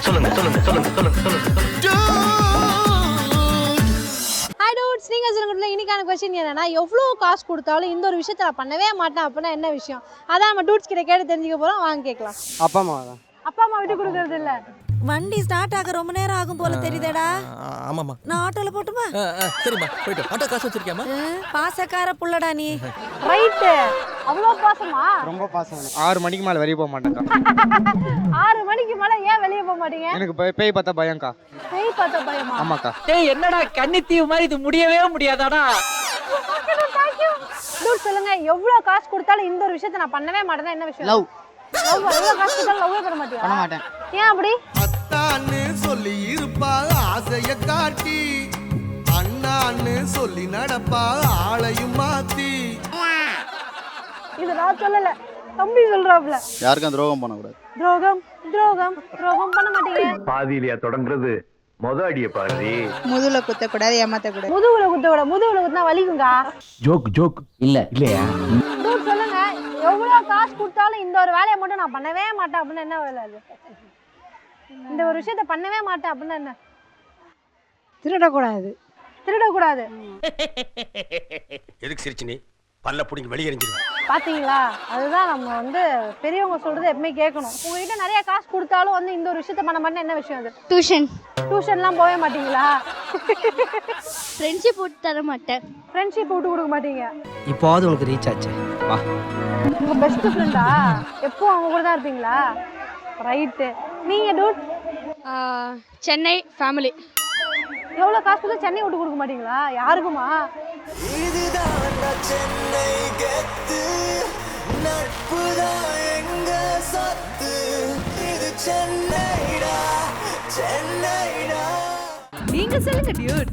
Hi dudes, நீங்கள் சொல்லுங்க. இன்னைக்கான கொஸ்டின் என்னன்னா, எவ்வளோ காசு கொடுத்தாலும் இந்த ஒரு விஷயத்தை நான் பண்ணவே மாட்டேன் அப்படின்னா என்ன விஷயம்? அதான் நம்ம டூட்ஸ் கிட்ட கேட்டு தெரிஞ்சுக்க போகிறோம். வாங்க கேட்கலாம். அப்பா அம்மா தான். அப்பா அம்மா விட்டு கொடுக்கறது இல்லை. வண்டி ஸ்டார்ட் ஆக ரொம்ப நேரம் ஆகும் போல தெரியுதேடா. ஆமாமா. நான் ஆட்டோல போட்டுமா? சரிம்மா, போயிட்டு ஆட்டோ காசு வச்சிருக்கியாமா? பாசக்கார புள்ளடா நீ. ரைட்டு. அவ்வளோ பாசமா? ரொம்ப பாசம். 6 மணிக்கு மேலே வெளியே போக மாட்டேன்க்கா. 6 மணிக்கு மேலே ஏன் வெளியே போக மாட்டீங்க? எனக்கு பேய் பார்த்தா பயம்க்கா. பேய் பார்த்த பயமா? ஆமாக்கா. டேய் என்னடா கன்னித்தீவு மாதிரி இது முடியவே முடியாதாடா. டூட் சொல்லுங்க, எவ்வளோ காசு கொடுத்தாலும் இந்த ஒரு விஷயத்தை நான் பண்ணவே மாட்டேன்னா என்ன விஷயம்? லவ். எவ்வளோ காசு கொடுத்தாலும் லவ்வே பண்ண மாட்டியா? பண்ண மாட்டேன். ஏன் அப்படி? அத்தான்னு சொல்லி இருப்பா ஆசைய காட்டி, அண்ணான்னு சொல்லி நடப்பா ஆளையும் மாத்தி. இது நான் சொல்லல, தம்பி சொல்றாப்ல. யாருக்கும் துரோகம் பண்ணக்கூடாது. துரோகம் துரோகம் துரோகம் பண்ண மாட்டீங்க. பாதியிலையா தொடங்குறது? மொத அடிய பாரு. முதுகுல குத்தக்கூடாது, ஏமாத்தக்கூடாது. முதுகுல குத்த விட, முதுகுல குத்தினா வலிக்குங்க. ஜோக் இல்லையா? டூட் சொல்லுங்க, எவ்வளோ காசு கொடுத்தாலும் இந்த ஒரு வேலையை மட்டும் நான் பண்ணவே மாட்டேன் அப்படின்னு என்ன வேலை அது? இந்த ஒரு விஷயத்த பண்ணவே மாட்டேன் அப்படின்னு என்ன? திருடக்கூடாது. திருடக்கூடாது. எதுக்கு சிரிச்சு நீ பல்ல புடிங்க வெளியே எறிஞ்சிருவேன். பாத்தீங்களா, அதுதான் நம்ம வந்து பெரியவங்க சொல்றது எப்பவுமே கேட்கணும். உங்ககிட்ட நிறைய காசு கொடுத்தாலும் வந்து இந்த ஒரு விஷயத்த பண்ண மாட்டேன் என்ன விஷயம் அது? டியூஷன். டியூஷன்லாம் போக மாட்டீங்களா? ஃப்ரெண்ட்ஷிப் போட்டு தர மாட்டேன். ஃப்ரெண்ட்ஷிப் விட்டு கொடுக்க மாட்டீங்க. இப்போது உனக்கு ரீச் ஆச்சு. வா. உங்க பெஸ்ட் ஃப்ரெண்டா? எப்போ அவங்க கூட தான் இருப்பீங்களா? ரைட்டு. நீங்க டூட்? சென்னை ஃபேமிலி. எவ்வளோ காசு கொடுத்தா சென்னை விட்டு கொடுக்க மாட்டீங்களா? யாருக்குமா? இதுதான் சென்னை கெத்து, நட்புதான் எங்க சத்து. இது சென்னைடா, சென்னைடா. நீங்க சொல்லுங்க டியூட்.